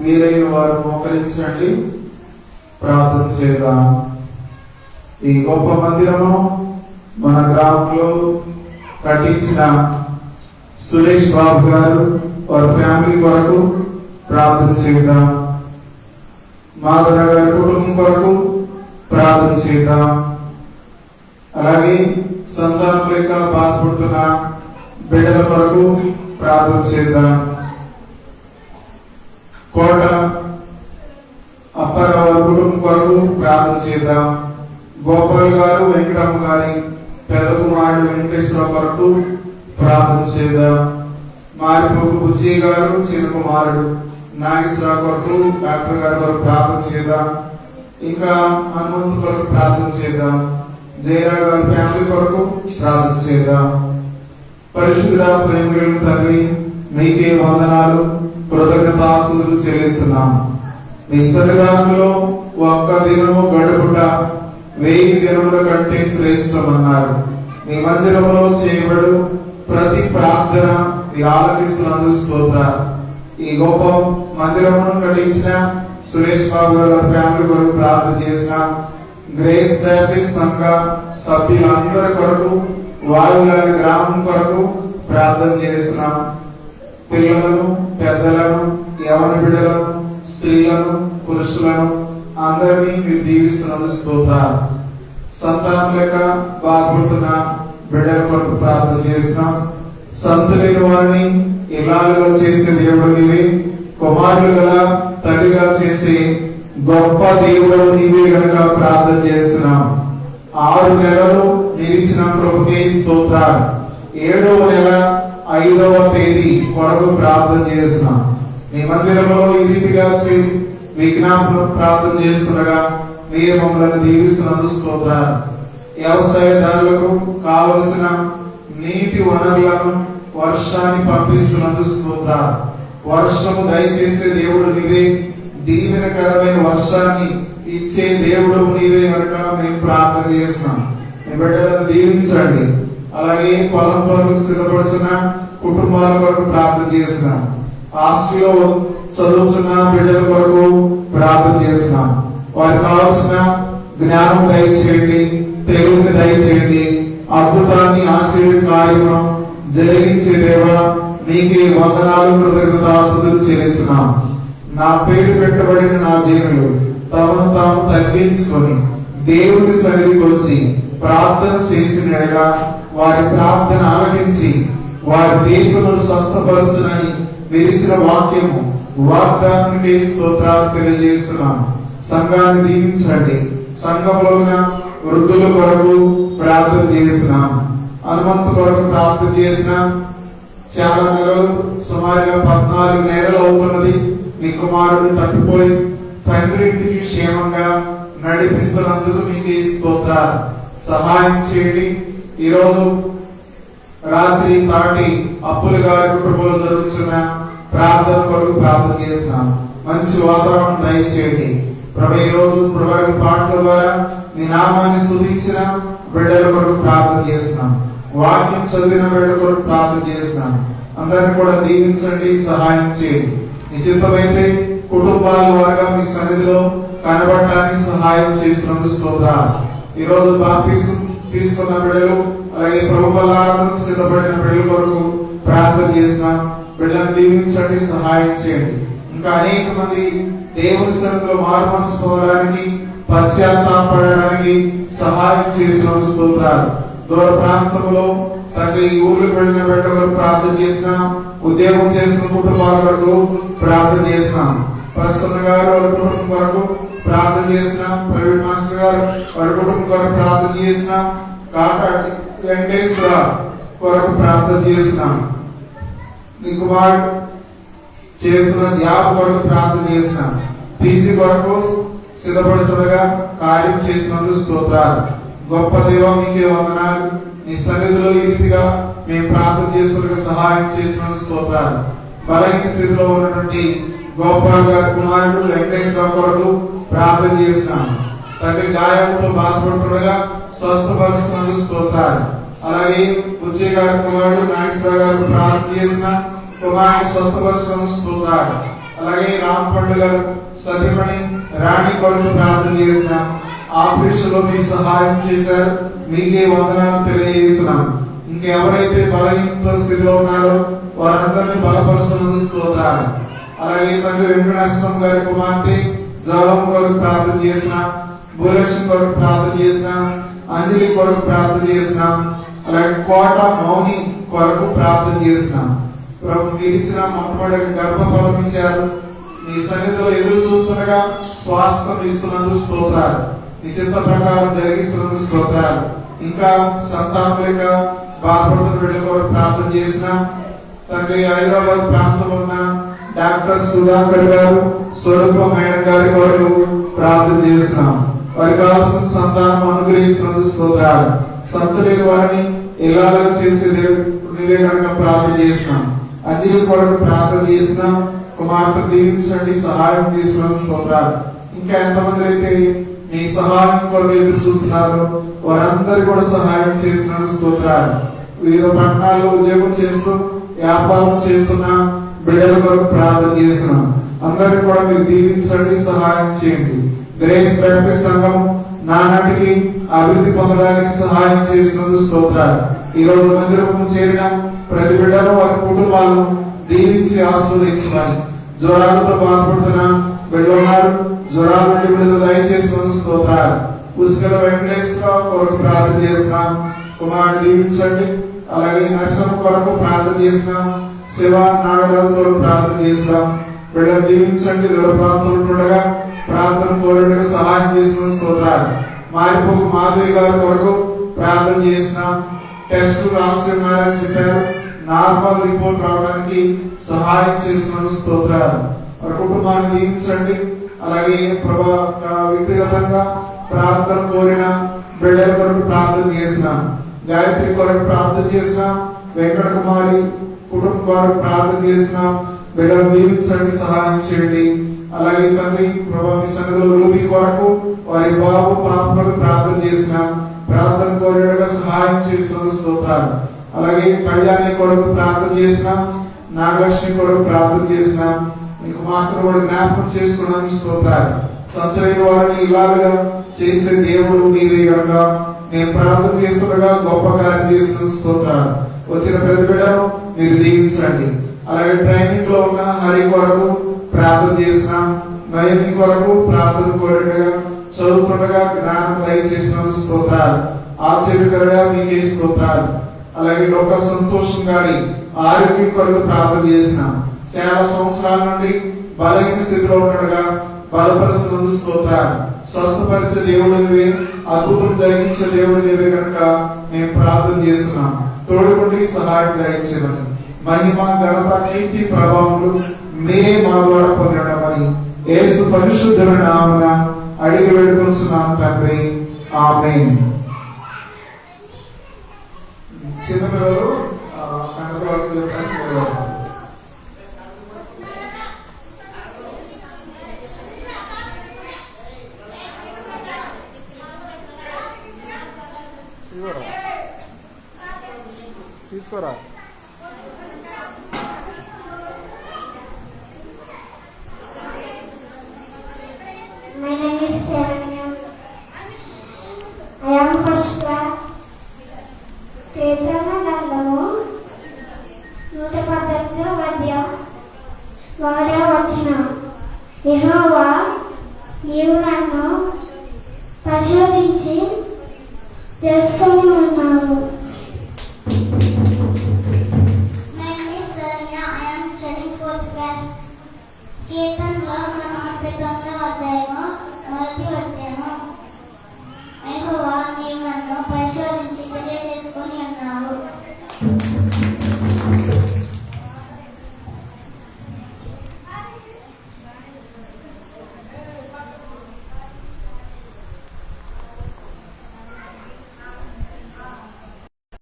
వీరైన వారు మోకరించండి, ప్రార్థన చేద్దాం. ఈ గొప్ప మందిరము మన గ్రామంలో కట్టించిన సురేష్ బాబు గారు వారి ఫ్యామిలీ కొరకు ప్రార్థన చేద్దాం. మాధవ గారి కుటుంబం కొరకు ప్రార్థన చేద్దాం. అలాగే సంతానం లేక బాధపడుతున్న బిడ్డల కొరకు ప్రార్థన చేద్దాం. కోట అప్పారావు కుటుంబం కొరకు ప్రార్థన చేద్దాం. గోపాల్ గారు వెంకటమ్మ గారి పెద్ద కుమారుడు వెంకటేశ్వర కొరకు ప్రార్థన చేద్దాం. మారిపోకు బుజ్జి గారు చిన్న కుమారుడు నాగేశ్వర కొరకు డాక్టర్ గారి కొరకు ప్రార్థన చేద్దాం. ఇంకా హనుమంతు కొరకు ప్రార్థన చేద్దాం. జయరావు గారి ఫ్యామిలీ కొరకు ప్రార్థన చేద్దాం. పరిశుద్ధ ప్రేమ తండ్రి, మీకే వందనాలు, కృతజ్ఞతాస్తుతులు చెల్లిస్తున్నాము. మీ సన్నిధానంలో ఒక్క దినము గడుపుట 1000 దినముల కంటే శ్రేష్టమన్నారు. మీ మందిరంలో చేయబడు ప్రతి ప్రార్థన మీరు ఆలకిస్తున్నందుకు స్తోత్రాలు. ఈ గొప్ప మందిరమును కట్టించిన సురేష్ బాబు గారు ఫ్యామిలీ కొరకు ప్రార్థన చేసిన గ్రేస్ బ్యాప్టిస్ట్ సంఘ సభ్యులందరి కొరకు, వాయువుల గ్రామం కొరకు ప్రార్థన చేస్తున్నాం. పిల్లలను, పెద్దలను, యవన బిడ్డలను, స్త్రీలను, పురుషులను అందరినీ మీరు దీవిస్తున్నందుకు స్తోత్రాలు. సంతానం లేక బాధపడుతున్న బిడ్డల కొరకు ప్రార్థన చేస్తున్నాం. సంతులైన వారిని ఇలాలుగా చేసే దేవుడు నీవే, కుమారులు గల తల్లిగా చేసే గొప్ప దేవుడు నీవే గనక ప్రార్థన చేస్తున్నాం. 6 నెలలు నిలిచిన ప్రభుకే స్తోత్రాలు. 7వ నెల 5వ తేదీ కొరకు ప్రార్థన చేస్తున్నాం. మీ మందిరంలో ఈ రీతిగా విజ్ఞాపన ప్రార్థన చేస్తుండగా మీరు మమ్మల్ని దీవిస్తున్నందుకు స్తోత్రాలు. వ్యవసాయదారులకు కావలసిన నీటి వనరులను, వర్షాన్ని పంపిస్తున్నందుకు స్తోత్రాలు. వర్షము దయచేసే దేవుడు నీవే, దీవెనకరమైన వర్షాన్ని ఇచ్చే దేవుడు నీవే కనుక మేము ప్రార్థన చేస్తున్నాం. మీ బిడ్డలను దీవించండి. అలాగే పొలం పనులకు సిద్ధపడుతున్న కుటుంబాల కొరకు ప్రార్థన చేస్తున్నాం. హాస్టల్లో చదువుతున్న బిడ్డల కొరకు ప్రార్థన చేస్తున్నాం. వారికి కావాల్సిన జ్ఞానం దయచేయండి, తెలుగుని దయచేయండి. అద్భుతాన్ని, ఆశ్చర్య కార్యము జరిగించే దేవా, మీకే వందనాలు, కృతజ్ఞతాస్తుతులు చెల్లిస్తున్నాం. నా పేరు పెట్టబడిన నా జనులు తమను తాము తగ్గించుకొని దేవుని సన్నిధికి వచ్చి ప్రార్థన చేసినగా వారి ప్రార్థన ఆలకించి వారి దేశమును స్వస్థపరుస్తుందని విరిచిన వాక్యము వాగ్దానానికి స్తోత్రాలు తెలియజేస్తున్నాం. సంఘాన్ని దీవించండి. సంఘంలో ఉన్న వృద్ధుల కొరకు ప్రార్థన చేస్తున్నాం. హనుమంతు కొరకు ప్రార్థన చేసినాం. చాలా నెలలు, సుమారుగా 14 నెలలు అవుతున్నది. మీ కుమారుడు తప్పిపోయి తండ్రింటికి క్షేమంగా నడిపిస్తున్నందుకు మీకు స్తోత్రాలు. సహాయం చేయండి. ఈరోజు రాత్రి తాటి అప్పులు గారి కుటుంబంలో జరుగుతున్న ప్రార్థన కొరకు ప్రార్థన చేస్తున్నాం. మంచి వాతావరణం దయచేయండి ప్రభు. ఈ రోజు ప్రభు పాటల ద్వారా మీ నామాన్ని స్తుతించిన బిడ్డల కొరకు ప్రార్థన చేస్తున్నాం. వాక్యం చదివిన బిడ్డల కొరకు ప్రార్థన చేస్తున్నాం. అందరిని కూడా దీవించండి, సహాయం చేయండి. నిశ్చితమైతే కుటుంబాల వారుగా మీ సన్నిధిలో కనబడటానికి సహాయం చేస్తున్నందుకు స్తోత్రాలు. ఈ రోజు బాప్తిసం తీసుకున్న బిడ్డలు, అలాగే ప్రభుత్వాలకు సిద్ధపడిన బిడ్డల కొరకు ప్రార్థన చేస్తున్నాం. బిడ్డలను దీవించండి, సహాయం చేయండి. ఇంకా అనేక మంది దేవుని సన్నిధిలో మారు మనసు పొందడానికి, పశ్చాత్తాపడడానికి సహాయం చేసినందుకు స్తోత్రాలు. దూర ప్రాంతంలో తండ్రి ఊర్లకు వెళ్ళిన బిడ్డ కొరకు ప్రార్థన చేసినాం. ఉద్యోగం చేసిన కుటుంబాల కొరకు ప్రార్థన చేసినాం. ప్రసన్న గారు వారి కుటుంబం కొరకు ప్రార్థన చేసినాం. ప్రైవేట్ మాస్టర్ గారు వారి కుటుంబం కొరకు ప్రార్థన చేసినాం. కాకాటి వెంకటేశ్వర కొరకు ప్రార్థన చేసినాం. మీ కుమారుడు చేస్తున్న జాబ్ కొరకు ప్రార్థన చేసినాం. పీజీ కొరకు సిద్ధపడుతుండగా కార్యం చేసినందుకు స్తోత్రాలు. గొప్ప దేవ, మీకే వందనాలు. మీ సన్నిధిలో ఈ రీతిగా మేము ప్రార్థన చేసుకునే సహాయం చేసినందుకు స్తోత్రాలు. బలహీన స్థితిలో ఉన్నటువంటి గోపాల్ గారి కుమారుడు వెంకటేశ్వర కొరకు ప్రార్థన చేసినాం. తండ్రి గాయంతో బాధపడుతుండగా స్వస్థపరుస్తున్నందుకు స్తోత్రాలు. అలాగే ఉచ్చే గారి కుమారుడు నాగేశ్వర గారు ప్రార్థన చేసిన కుమారుని స్వస్థపరుస్తున్న స్తోత్రాలు. అలాగే రామ్ పండు గారు సతీమణి రాణి కొరకు ప్రార్థన చేసిన ఆపరేషన్ లో మీరు సహాయం చేశారు, మీకే వందనాలు తెలియజేస్తున్నాం. ఇంకెవరైతే బలహీన స్థితిలో ఉన్నారో వారందరినీ బలపరుస్తున్న స్తోత్రాలు. అలాగే తండ్రి వెంకటేశ్వరం గారి కుమార్తె జలం కొరకు ప్రార్థన చేసిన, భూలక్ష్మి కొరకు ప్రార్థన చేసిన, అంజలి కొరకు ప్రార్థన చేసిన, అలాగే కోట మౌని కొరకు ప్రార్థన చేసిన. ప్రభు మీరు ఇచ్చిన మొట్టమొదటి గర్భఫలం ఇచ్చారు, నీ సన్నిధిలో ఎదురు చూస్తుండగా స్వాస్థ్యం ఇస్తున్నందుకు స్తోత్రాలు, నీ చిత్త ప్రకారం జరిగిస్తున్నందుకు స్తోత్రాలు. ఇంకా సంతానం లేక బాధపడుతున్న బిడ్డల కొరకు ప్రార్థన చేసిన తండ్రి హైదరాబాద్ ప్రాంతంలో ఉన్న డాక్టర్ సుధాకర్ గారు, స్వరూప మేడం గారి కొరకు ప్రార్థన చేస్తున్నాం. వారికి కావాల్సిన సంతానం అనుగ్రహిస్తున్నందుకు స్తోత్రాలు. సంతులేని వారిని ఇలాగా చేసే నీవే కనుక ప్రార్థన చేస్తున్నాం. అంజలి కొరకు ప్రార్థన చేసిన కుమార్తె దీవించండి, సహాయం చేస్తున్నందుకు స్తోత్రాలు. ఇంకా ఎంతమంది అయితే నీ సహాయం కొరకు ఎదురు చూస్తున్నారు వారందరూ కూడా సహాయం చేస్తున్నందుకు స్తోత్రాలు. వివిధ పట్టణాల్లో ఉద్యోగం చేస్తూ వ్యాపారం చేస్తున్న బిడ్డల కొరకు ప్రార్థన చేస్తున్నాం. అందరినీ కూడా మీరు దీవించండి, సహాయం చేయండి. గ్రేస్ బ్యాప్టిస్ట్ సంఘం నానాటికి అభివృద్ధి పొందడానికి సహాయం చేసినందుకు స్తోత్రాలు. ఈ రోజు మందిరము చేరిన ప్రతి బిడ్డను వారి కుటుంబాలను దీవించి ఆశీర్వదించమని. జ్వరాలతో బాధపడుతున్న బిడ్డలు ఉన్నారు, జ్వరాల నుండి విడుదల దయచేసినందుకు స్తోత్రాలు. పుష్కర వెంకటేశ్వరరావు కొరకు ప్రార్థన చేస్తున్నాం, కుమారుడు దీవించండి. అలాగే నరసింహ కొరకు ప్రార్థన చేస్తున్నాం, శివ నాగరాజు కొరకు ప్రార్థన చేస్తున్నాం. బిడ్డలు దీవించండి. దూర ప్రాంతంలో ఉండగా ప్రార్థన కోరినగా సహాయం చేసిన స్తోత్రాలు. మారిపోకు మాధవి గారి కొరకు ప్రార్థన చేసినాం. టెస్ట్ రాస్తున్నారని చెప్పారు, నార్మల్ రిపోర్ట్ రావడానికి సహాయం చేసిన స్తోత్రాలు. వారి కుటుంబాన్ని దీవించండి. అలాగే ప్రభా వ్యక్తిగతంగా ప్రార్థన కోరిన బిడ్డల కొరకు ప్రార్థన చేసినాం. గాయత్రి కొరకు ప్రార్థన చేసినాం. వెంకట కుమారి కుటుంబం కొరకు ప్రార్థన చేసినాం. బిడ్డలు దీవించండి, సహాయం చేయండి. అలాగే తండ్రి ప్రభా మీ సన్నిధిలో రూబీ కొరకు వారి బాబు పాప కొరకు ప్రార్థన చేసినాం. ప్రార్థన కోరినగా సహాయం చేస్తున్న స్తోత్రాలు. అలాగే కళ్యాణి కొరకు ప్రార్థన చేసినాం. నాగలక్ష్మి కొరకు ప్రార్థన చేసినాం. మీకు మాత్రం వాడు జ్ఞాపకం చేసుకున్నాను స్తోత్రాలు. సంతరైన వారిని ఇలాగా చేసే దేవుడు మీరే కనుక నేను ప్రార్థన చేస్తుండగా గొప్ప కార్యం చేస్తున్న స్తోత్రాలు. వచ్చిన ప్రతి బిడ్డను మీరు దీవించండి. అలాగే ట్రైనింగ్ లో ఉన్న హరి కొరకు ప్రార్థన చేసినాం. నయమి కొరకు ప్రార్థన కోరినగా చదువుతుండగా జ్ఞానం దయచేసిన స్తోత్రాలు. ఆశ్చర్యకరంగా మీకే స్తోత్రాలు. అలాగే లోక సంతోషం గారి ఆరోగ్యం కొరకు ప్రార్థన చేసినాం. చాలా సంవత్సరాల నుండి బలహీన స్థితిలో ఉండగా బలపరుస్తున్నందుకు స్తోత్రాలు. స్వస్థపరిచే దేవుడు నీవే, అద్భుతం జరిగించే దేవుడు నీవే కనుక మేము ప్రార్థన చేస్తున్నాం. తోడుకుండి సహాయం దయచేయమని. మహిమ ఘనత కీర్తి ప్రభావములు మీరే మా ద్వారా పొందడమని యేసు పరిశుద్ధుల నామమున అడిగి వేడుకొనుచున్నాం తండ్రి, ఆమేన్. చిన్నపిల్లలు తీసుకోరా. My name is Saranya. I am first class. Ketrana Gandhamu 118వ అధ్యాయం 1వ వచనం. యెహోవా